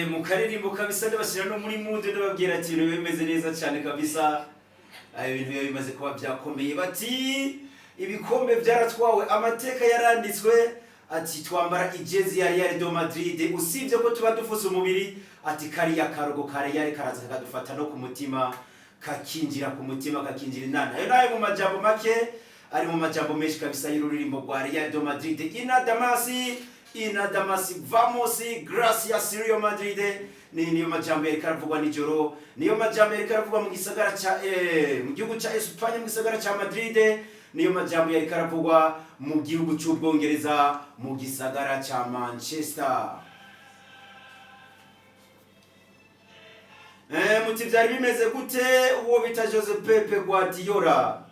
mu karirimbo kabisa ndabashira no muri mood ndababwira ati bimeze neza cyane kabisa. Ibintu bimaze kuba byakomeye bati ibikombe byaratwawe amateka yaranditswe ati twambara ijezi ya Real Madrid usibye ko tuba dufuse umubiri ati kariya karogo kare yari karaza kadufata no ku mutima kakinjira ku mutima kakinjira inana. Ayo nayo mu majambo make ari mu majambo menshi kabisa y'ururirimbo rwa Real Madrid. Ina damasi vamos gracias Real Madrid. Niyo majambo yari karavugwa nijoro, niyo majambo yari karavugwa mu gisagara ca mu gihugu ca Espagne mu gisagara ca Madrid, niyo majambo yari karavugwa mu gihugu cy'Ubwongereza mu gisagara ca Manchester. Muti byari bimeze gute uwo bita Jose Pepe Guardiola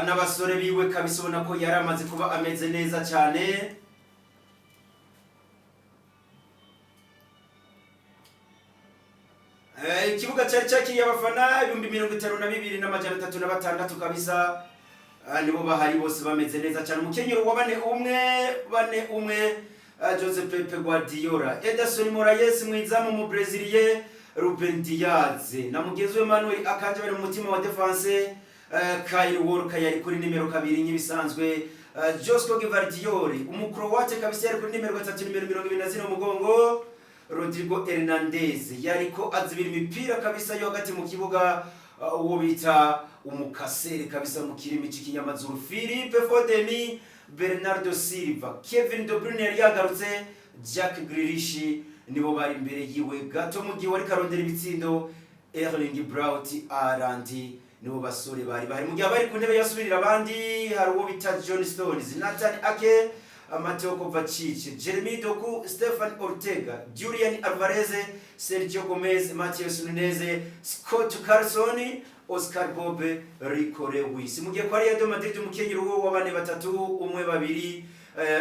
n'abasore biwe kabisa ubona ko yari amaze kuba ameze neza cyane. Ikibuga cyari cyakiriye abafana 52,336 kabisa, nibo bahari bose bameze neza cyane. Umukenyero wa bane umwe Jose Pepe Guardiola, Ederson Moraes mwizamu mu Braziliye, Ruben Diaz na mugenzi we Manuel Akanji bari mu mutima wa defense, Kyle Walker yari kuri nimero 2 nyibisanzwe, Josko Gvardiol umukroate kabisa yari kuri nimero 3 nimero 20 umugongo, Rodrigo Hernandez yariko azibira imipira kabisa yo hagati mu kibuga, uwo bita umukasere kabisa mu kirimi cy'ikinyamazuru, Philippe Foden, Bernardo Silva, Kevin De Bruyne yari yagarutse, Jack Grealish nibo bari imbere yiwe gato mu gihe wari karondera ibitsindo, Erling Braut Haaland nibo basore bari mu gihe bari ku ntebe yasubirira abandi, hari uwo bita John Stones, Nathan Ake, Mateo Kovacic, Jeremy Doku, Stefan Ortega, Julian Alvarez, Sergio Gomez, Matheus Nunes, Scott Carson, Oscar Bobe, Rico Lewis. Mu gihe kwa Real Madrid umukenyero wa bane batatu umwe babiri,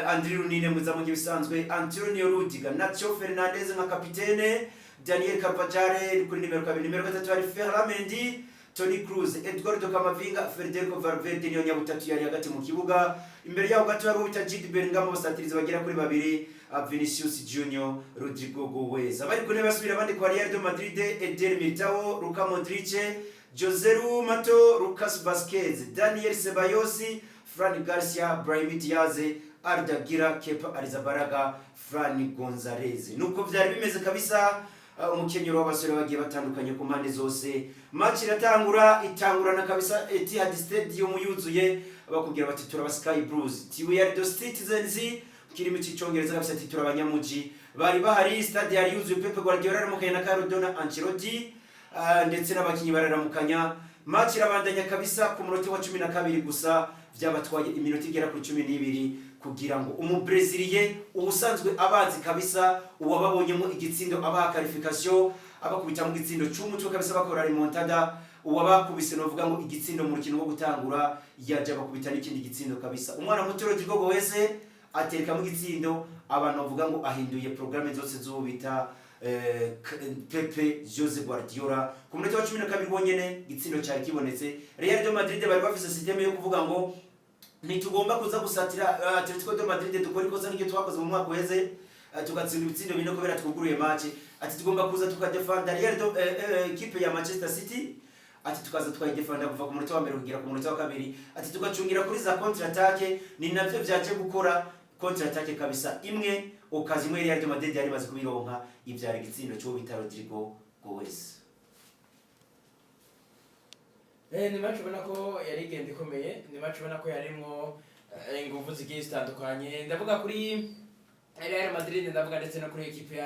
Andriy Lunine muzamu gibisanzwe, Antonio Rudiger, Nacho Fernandez nka kapitene, Daniel Carvajal kuri nimero 2, nimero 3 ari Ferland Mendy, Toni Kroos, Eduardo Camavinga, Federico Valverde niyo nyabutatu yari hagati mu kibuga. Imbere yaho gato hari uwita Jude Bellingham basatiriza bagera kuri babiri, Vinicius Junior, Rodrigo Goes. Abari kune basubira abandi kwa Real Madrid, Eder Militao, Luka Modric, Jose Mato, Lucas Vazquez, Daniel Ceballos, Fran Garcia, Brahim Diaz, Arda Gira, Kepa Arrizabalaga, Fran Gonzalez. Nuko byari bimeze kabisa. Umukenyero w'abasore bagiye batandukanye ku mpande zose. Match itangurana kabisa Etihad Stadium yuzuye, bakubwira bati turaba Sky Blues, we are the citizens, kirimo cy'icyongereza kabisa ati turabanyamuji. Bari bahari, stade yari yuzuye, Pepe Guardiola aramukanya na Carlo Ancelotti ndetse n'abakinyi bararamukanya. Match irabandanya kabisa ku munota wa 12 gusa, byabatwaye iminota igera kuri 12 kugira ngo umubreziliye ubusanzwe abazi kabisa uwababonyemo igitsindo abaha qualification, abakubita mu gitsindo cy'umutwe kabisa bakora remontada, uwabakubise no vuga ngo igitsindo mu rukino rwo gutangura yaje bakubita n'ikindi gitsindo kabisa. Umwana muto Rodrigo wese atereka mu gitsindo, abantu bavuga ngo ahinduye programme zose z'ubita Pepe Jose Guardiola. Ku munota wa 12 bonyene gitsindo cyari kibonetse. Real Madrid bari bafise system yo kuvuga ngo nitugomba kuza gusatira Atletico de Madrid dukora ikosa n'icyo twakoze mu mwaka uheze, tugatsinda ibitsindo bino kubera twuguruye match, ati tugomba kuza tukadefenda Real equipe ya Manchester City, ati tukaza twayidefenda kuva ku munota wa 1 kugera ku munota wa 2, ati tugacungira kuri za counter attack. Ni navyo byaje gukora counter attack kabisa imwe okazi imwe Real Madrid yari bazi kubironka, ibyari gitsindo cyo bita Rodrigo Goes. Ni match ubona ko yari igenda ikomeye, ni match ubona ko yarimo ingufu zigiye zitandukanye. Ndavuga kuri Real Madrid, ndavuga ndetse no kuri equipe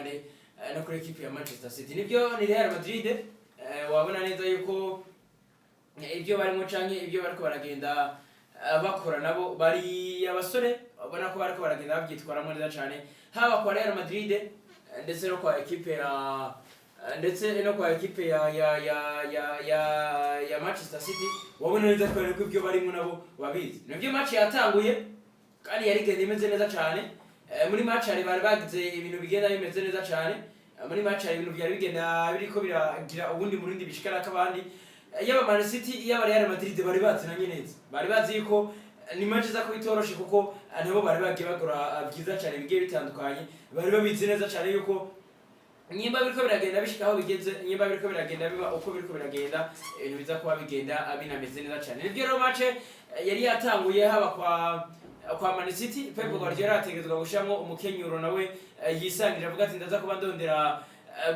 ya Manchester City. Nibyo ni Real Madrid, wabona neza yuko ibyo barimo canke ibyo bariko baragenda bakora nabo bari abasore, ubona ko bariko baragenda babyitwaramo neza cyane, haba kwa Real Madrid ndetse no kwa equipe ya Manchester City. Wabona neza ko ibyo barimo nabo babizi. Nibyo match yatanguye kandi yari igenda imeze neza cyane. Muri match hari bari bagize ibintu bigenda bimeze neza cyane. Muri match hari ibintu byari bigenda biriko biragira ubundi murindi bishikana kabandi. Yaba Man City yaba Real Madrid bari batsinanye neza. Bari bazi yuko ni match za ko itoroshe kuko nabo bari bagiye bakora byiza cyane bigiye bitandukanye. Bari babizi neza cyane yuko nyimba biriko biragenda bishikaho bigeze nyimba biriko biragenda biba uko biriko biragenda ibintu biza kuba bigenda binameze neza cyane nibyo rero match yari yatanguye haba kwa Man City Pep Guardiola ategerezwa gushiramo umukenyuro nawe yisangira avuga ati ndaza kuba ndondera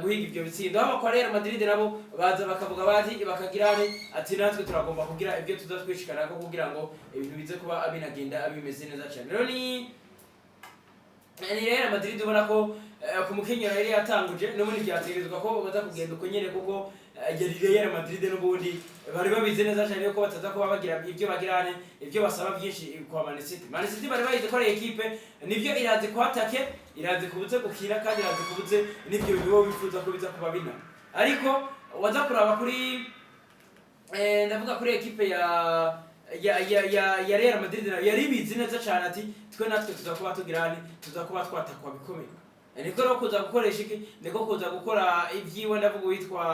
guhiga ibyo bitsindo haba kwa Real Madrid nabo baza bakavuga bati bakagirane ati natwe turagomba kugira ibyo tuzatwishikana ko kugira ngo ibintu bize kuba binagenda bimeze neza cyane rero ni Real Madrid ubona ko ku mukenyero yari yatanguje no muri byategerezwa ko baza kugenda uko nyene kuko yari Real Madrid n'ubundi bari babize neza cyane ko bataza kuba bagira ibyo bagirane ibyo basaba byinshi kwa Man City. Man City bari bayize ko ari equipe nivyo irazi kwatake irazi kubuze gukira kandi irazi kubuze nivyo bibo bifuza ko biza kuba bina ariko waza kuraba kuri ndavuga kuri equipe ya Real Madrid yari bizi neza cyane ati twe natwe tuzakuba tugirane tuzakuba twatakwa bikomeye niko no kuza gukoresha iki niko kuza gukora ibyiwe ndavuga witwa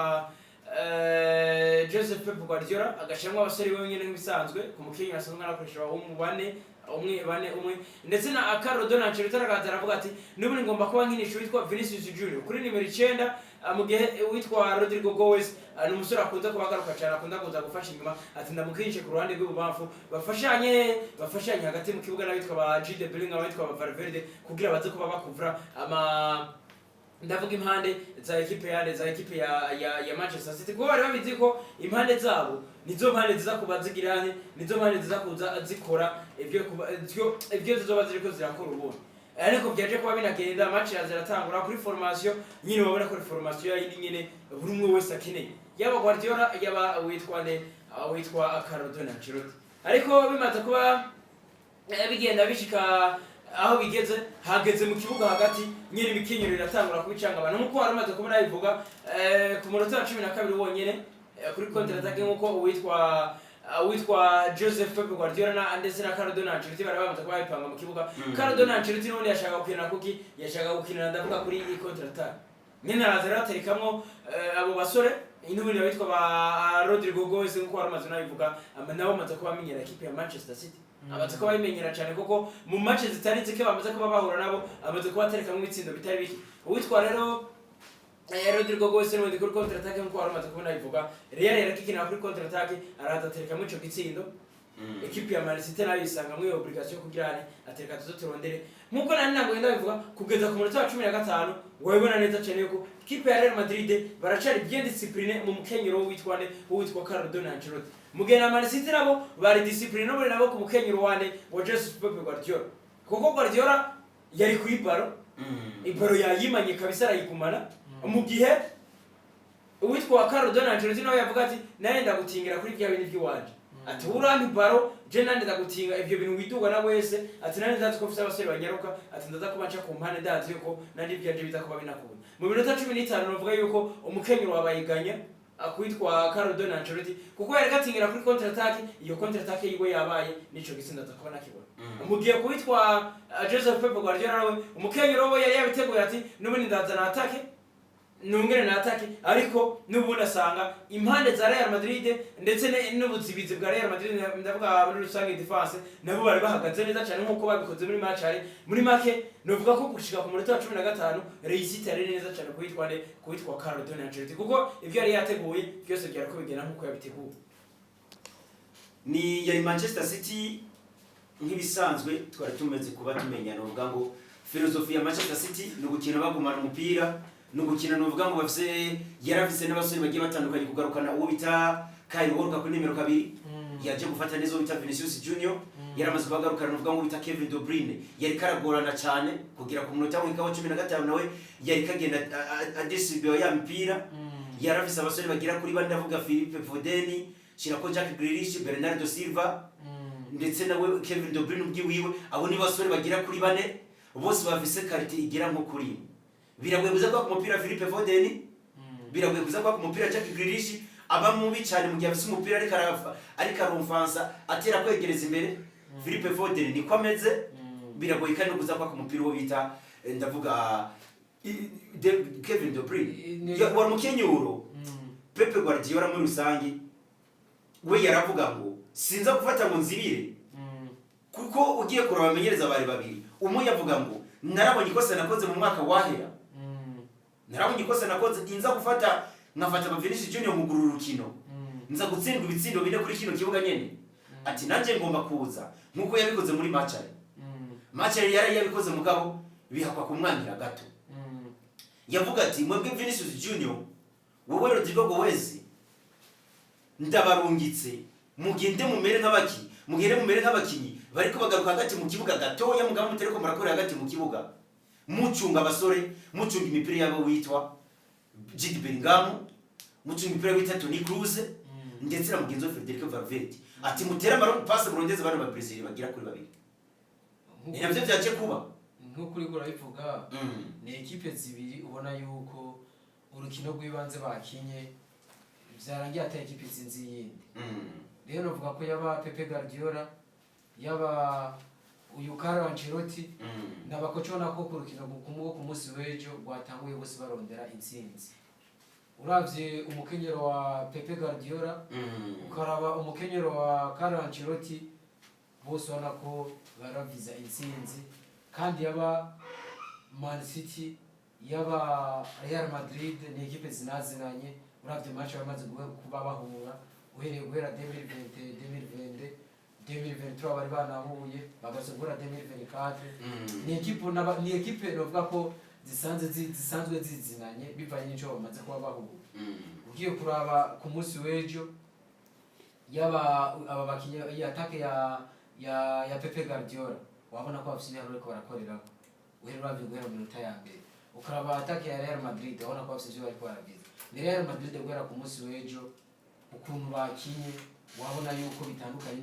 Joseph Pep Guardiola agashemwa abasore bonyene nk'ibisanzwe ku mukinyi asanzwe arakoresha umwe ndetse na Carlo Donancello taragaza aravuga ati n'ubundi ngomba kuba nkinisha witwa Vinicius Junior kuri nimero 9 mu gihe witwa Rodrigo Goes ni umusore akunze kubagaruka cyane akunda kuza gufasha inyuma ati ndamukinishe ku ruhande rw'ububamfu bafashanye hagati mu kibuga n'abitwa ba Jude Bellingham abitwa ba Valverde kugira baze kuba bakuvura ndavuga impande za equipe ya Manchester City kuko bari babizi ko impande zabo nizo mpande ziza kuba zigirane nizo mpande ziza kuza zikora ibyo zizoba ziriko zirakora ubundi ariko byaje kuba binagenda match yaziratangura kuri formation nyine babona ko formation yindi nyine buri umwe wese akeneye yaba Guardiola yaba witwa Carlo Donancello ariko bimaze kuba bigenda bishika aho hageze mu kibuga hagati nyine imikinyiro iratangura kubicanga abantu nkuko waramaze kubona bivuga ku munota wa 12 wonyene kuri counter attack nkuko witwa Joseph Pep Guardiola na ndetse na Carlo Donancello bari bamaze kuba bipanga mu kibuga Carlo Donancello n'undi yashaka gukina kuki yashaka gukinira ndavuga kuri counter attack nyine arazera aterikamwo abo basore n'ubundi bitwa ba Rodrigo Goes nkuko waramaze nabivuga nabo bamaze kuba bamenyera equipe ya Manchester City abaze kuba bimenyera cyane kuko mu match zitari zike bamaze kuba bahura nabo amaze kuba atereka mu bitsindo bitari biki uwitwa rero Rodrigo Goes n'undi kuri counter attack nkuko waramaze kubona bivuga Real yarakikina kuri counter attack aratatereka mu ico gitsindo equipe ya Man City nayo isanga mu obligation kugirane atereka tuzoturondere nkuko nani nagenda bivuga kugeza ku munota wa 15 wabona neza cyane yuko equipe ya Real Madrid baracari bien discipline mu mukenyero witwa Carlo Donancello mugihe na Man City nabo bari discipline nabo ku mukenyero wa Joseph Pep Guardiola kuko Guardiola yari ku ibaro ibaro yayimanye kabisa arayigumana mu gihe uwitwa Carlo Donancello nawe yavuga ati naenda gutingira kuri bya bintu by'iwanje ati urambi baro je nande ndagutinga ivyo bintu widuga na wese ati nande ndazi ko ufite abasore banyaruka ati ndaza kubanca ku mpande ndazi yuko nandi byanje biza kuba binakubona mu minota 15 navuga yuko umukenyero wabayiganya akwitwa Carlo Donancello kuko yari gatingira kuri counter attack iyo counter attack yiwe yabaye nico gisinda zakubona nakibona mugiye kuwitwa Joseph Pep Guardiola umukenyero we yari yabiteguye ati n'ubundi ndazana attack nungere na attack ariko n'ubundi asanga impande za Real Madrid ndetse n'ubuzibizi bwa Real Madrid ndavuga muri rusange defense nabo bari bahagaze neza cyane nkuko babikoze muri match muri make novuga ko gushika ku munota wa 15 Real yari neza cyane kuwitwa Carlo Donancello kuko ivyo yari yateguye byose byari ko bigena nkuko yabiteguye ni yari Manchester City nk'ibisanzwe twari tumeze kuba tumenyana uvuga ngo philosophy ya Manchester City no gukina bagumana umupira nugukina nuvuga ngo bafise yaravise n'abasore bagiye batandukanye kugarukana uwo bita Kyle Walker kuri nimero 2 yaje gufata neza uwo bita Vinicius Junior yaramaze kugarukana nuvuga ngo bita Kevin De Bruyne yari karagorana cyane kugira ku munota wa 15 nawe yari kagenda adisibiyo ya mpira yaravise abasore bagira kuri bandi ndavuga Philippe Foden Shirako Jack Grealish Bernardo Silva ndetse nawe Kevin De Bruyne ubwiwiwe abo ni basore bagira kuri bane bose bafise karite igira nko kuri biragoye kuza kwa kumupira Philippe Foden biragoye kuza kwa kumupira Jack Grealish aba mubi cyane mu gihe afise umupira ariko arumfansa atera kwegereza imbere Philippe Foden ni kwameze biragoye kandi kuza kwa kumupira wo bita ndavuga Kevin De Bruyne wari mukenyuro Pep Guardiola muri rusangi we yaravuga ngo sinza gufata ngo nzibire kuko ugiye kurabamenyereza bari babiri umwe yavuga ngo narabonye ikosa nakoze mu mwaka wahera narabonye ikosa nakoze inza gufata nkafata Vinicius Junior muguru rukino nza gutsindwa ibitsindo bine kuri kino kibuga nyene ati nanje ngomba kuza nkuko yabikoze muri matchare matchare yari yabikoze mugabo bihakwa kumwangira gato yavuga ati mwebwe Vinicius Junior wowe Rodrigo Gowezi ndabarungitse mugende mumere nk'abakinyi bariko bagaruka hagati mu kibuga gatoya mugabo mutereko murakora hagati mu kibuga mucunga abasore mucunga imipira yabo witwa Jude Bellingham mucunga imipira witwa Toni Kroos ndetse na mugenzi wa Federico Valverde ati mutera amaro passe murondeze bana ba Brazil bagira kuri babiri ni navyo byaje kuba nk'ukuri kurabivuga ni ekipe zibiri ubona yuko urukino rw'ibanze bakinye byarangiye ata ekipe zinzi yindi rero novuga ko yaba Pepe Guardiola yaba uyu Carlo Ancelotti nabakoco nako ku rukino ku munsi w'ejo rwatanguye bose barondera intsinzi uravye umukenyero wa Pepe Guardiola ukaraba umukenyero wa Carlo Ancelotti bose ubona ko baraviza intsinzi kandi yaba Man City yaba Real Madrid ni ekipe zinazinanye uravye match bamaze kuba bahura uhereye guhera 2023 bari banahuye bagaze guhera 2024 ni ekipe novuga ko zisanzwe zizinanye bivanye n'ico bamaze kuba bahura ugiye kuraba ku munsi w'ejo yaba aba bakinyi attaque ya Pepe Guardiola wabona ko bafite intero ariko barakorera guhera mu minota ya mbere ukaraba attaque ya Real Madrid wabona ko bafite ivyo bariko barabiza ni Real Madrid guhera ku munsi w'ejo ukuntu bakinye wabona yuko bitandukanye